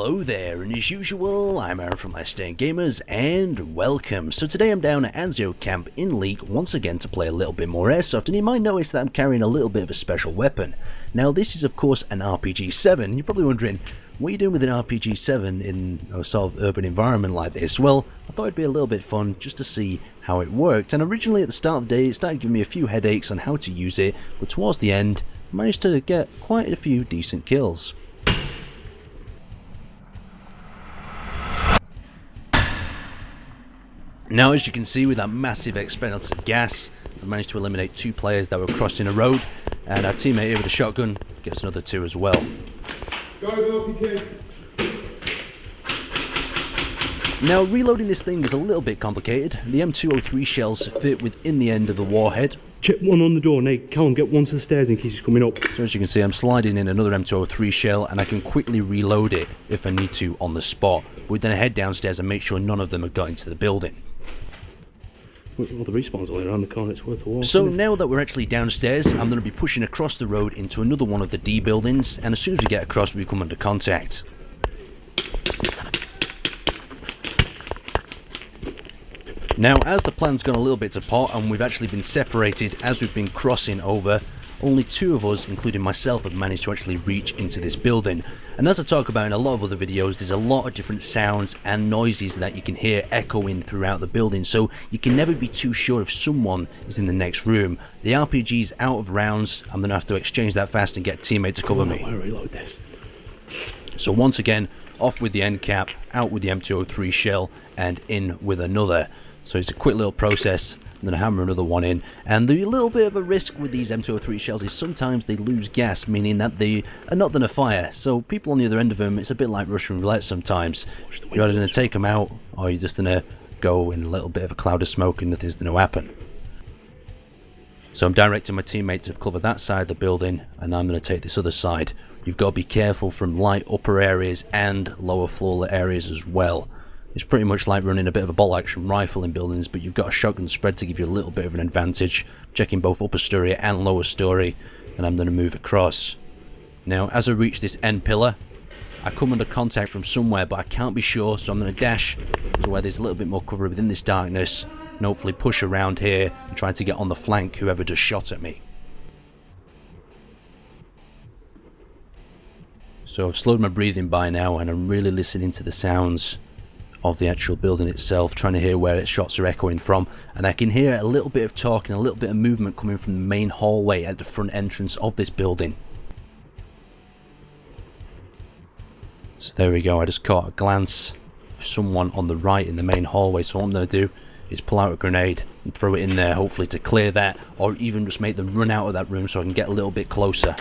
Hello there, and as usual, I'm Aaron from Last Stand Gamers, and welcome. So today I'm down at Anzio Camp in Leek once again to play a little bit more Airsoft, and you might notice that I'm carrying a little bit of a special weapon. Now this is of course an RPG-7. You're probably wondering, what are you doing with an RPG-7 in a sort of urban environment like this? Well, I thought it'd be a little bit fun just to see how it worked, and originally at the start of the day it started giving me a few headaches on how to use it, but towards the end I managed to get quite a few decent kills. Now, as you can see, with that massive expensive gas, I managed to eliminate 2 players that were crossing a road, and our teammate here with a shotgun gets another 2 as well. Now, reloading this thing is a little bit complicated. The M203 shells fit within the end of the warhead. Check one on the door, Nate. Callum, get one to the stairs in case he's coming up. So as you can see, I'm sliding in another M203 shell, and I can quickly reload it if I need to on the spot. But then I head downstairs and make sure none of them have got into the building. Well, the respawn's only around the corner, it's worth a walk. So now that we're actually downstairs, I'm going to be pushing across the road into another one of the D buildings, and as soon as we get across, we come under contact. Now, as the plan's gone a little bit to pot, and we've actually been separated as we've been crossing over, only 2 of us, including myself, have managed to actually reach into this building. And as I talk about in a lot of other videos, there's a lot of different sounds and noises that you can hear echoing throughout the building, so you can never be too sure if someone is in the next room. The RPG's out of rounds. I'm going to have to exchange that fast and get a teammate to cover me. Reload this. So once again, off with the end cap, out with the M203 shell, and in with another. So it's a quick little process. I'm going to hammer another one in, and the little bit of a risk with these M203 shells is sometimes they lose gas, meaning that they are not going to fire. So people on the other end of them, it's a bit like Russian roulette sometimes. You're either going to take them out, or you're just going to go in a little bit of a cloud of smoke and nothing's going to happen. So I'm directing my teammate to cover that side of the building, and I'm going to take this other side. You've got to be careful from light upper areas and lower floor areas as well. It's pretty much like running a bit of a bolt action rifle in buildings, but you've got a shotgun spread to give you a little bit of an advantage, checking both upper story and lower story, and I'm going to move across. Now, as I reach this end pillar, I come under contact from somewhere, but I can't be sure, so I'm going to dash to where there's a little bit more cover within this darkness, and hopefully push around here and try to get on the flank whoever just shot at me. So I've slowed my breathing by now, and I'm really listening to the sounds of the actual building itself, trying to hear where its shots are echoing from, and I can hear a little bit of talk and a little bit of movement coming from the main hallway at the front entrance of this building. So there we go, I just caught a glance of someone on the right in the main hallway, so what I'm going to do is pull out a grenade and throw it in there, hopefully to clear that, or even just make them run out of that room so I can get a little bit closer.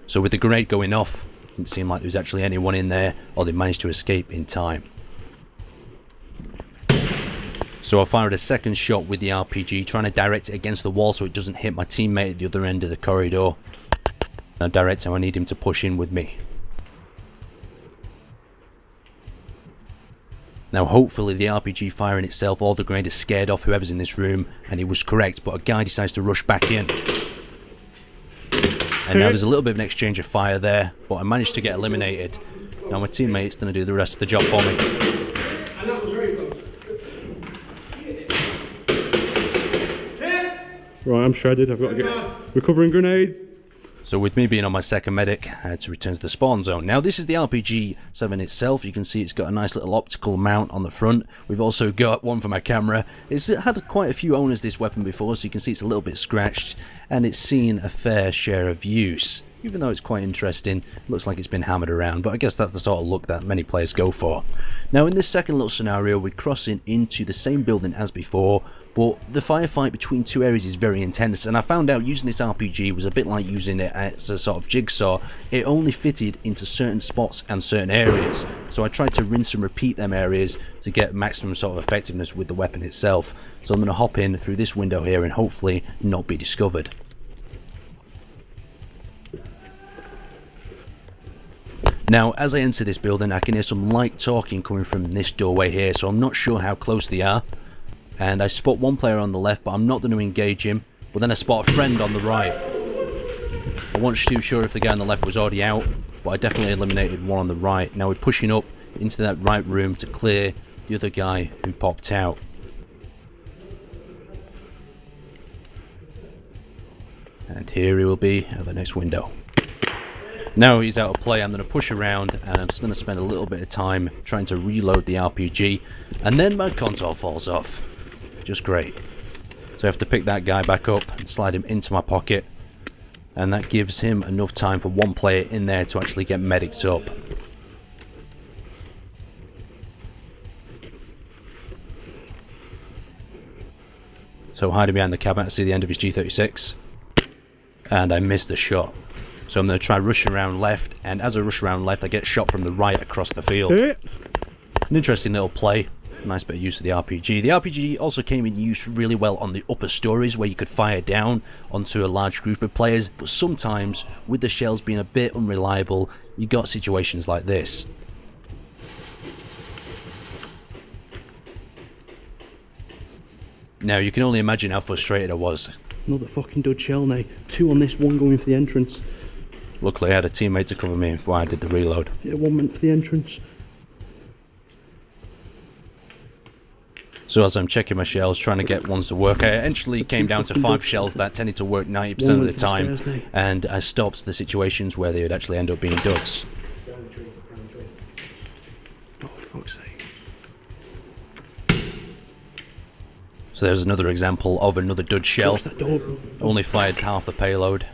So with the grenade going off, didn't seem like there was actually anyone in there, or they managed to escape in time. So I fired a second shot with the RPG, trying to direct it against the wall so it doesn't hit my teammate at the other end of the corridor. Now direct how I need him to push in with me. Now hopefully the RPG firing itself or the grenade has scared off whoever's in this room, and he was correct, but a guy decides to rush back in. And now there's a little bit of an exchange of fire there, but I managed to get eliminated. Now my teammate's going to do the rest of the job for me. And that was very close. Right, I'm shredded. I've got to get recovering grenade. So with me being on my second medic, I had to return to the spawn zone. Now this is the RPG-7 itself. You can see it's got a nice little optical mount on the front. We've also got one for my camera. It's had quite a few owners, this weapon, before, so you can see it's a little bit scratched, and it's seen a fair share of use. Even though it's quite interesting, it looks like it's been hammered around, but I guess that's the sort of look that many players go for. Now in this second little scenario, we're crossing into the same building as before, but the firefight between 2 areas is very intense, and I found out using this RPG was a bit like using it as a sort of jigsaw. It only fitted into certain spots and certain areas, so I tried to rinse and repeat them areas to get maximum sort of effectiveness with the weapon itself. So I'm going to hop in through this window here and hopefully not be discovered. Now, as I enter this building, I can hear some light talking coming from this doorway here, so I'm not sure how close they are. And I spot one player on the left, but I'm not going to engage him. But then I spot a friend on the right. I wasn't too sure if the guy on the left was already out, but I definitely eliminated one on the right. Now we're pushing up into that right room to clear the other guy who popped out. And here he will be at the next window. Now he's out of play, I'm going to push around and I'm just going to spend a little bit of time trying to reload the RPG, and then my console falls off. Just great. So I have to pick that guy back up and slide him into my pocket, and that gives him enough time for one player in there to actually get medics up. So hiding behind the cabinet, I see the end of his G36, and I missed the shot. So I'm going to try rush around left, and as I rush around left I get shot from the right across the field. An interesting little play. Nice bit of use of the RPG. The RPG also came in use really well on the upper stories where you could fire down onto a large group of players, but sometimes with the shells being a bit unreliable, you got situations like this. Now you can only imagine how frustrated I was. Another fucking dud shell now. 2 on this, 1 going for the entrance. Luckily I had a teammate to cover me while I did the reload. Yeah, 1 meant for the entrance. So as I'm checking my shells, trying to get ones to work, I eventually came down to 5 shells that tended to work 90% of the time, and I stopped the situations where they would actually end up being duds. Oh, fuck's sake. So there's another example of another dud shell. Only fired half the payload.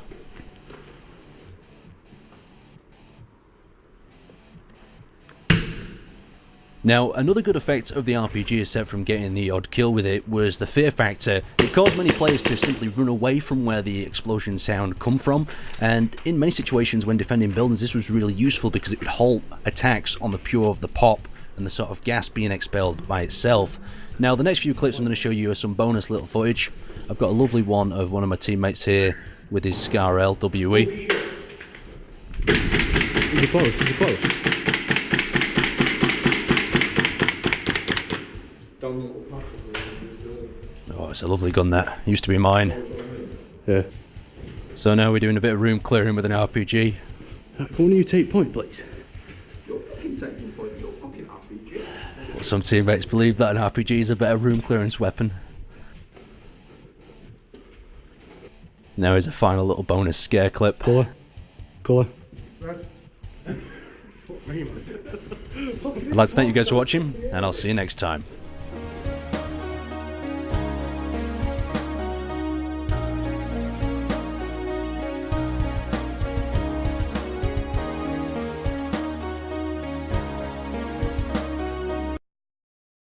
Now, another good effect of the RPG, aside from getting the odd kill with it, was the fear factor. It caused many players to simply run away from where the explosion sound come from, and in many situations when defending buildings this was really useful because it would halt attacks on the pure of the pop and the sort of gas being expelled by itself. Now, the next few clips I'm going to show you are some bonus little footage. I've got a lovely one of one of my teammates here with his Scar LWE. Is it close? Is it close? Oh, it's a lovely gun that. Used to be mine. Yeah. So now we're doing a bit of room clearing with an RPG. Can you take point, please? You're fucking taking point with your fucking RPG. But some teammates believe that an RPG is a better room clearance weapon. Now here's a final little bonus scare clip. Colour. Colour. I'd like to thank you guys for watching, and I'll see you next time.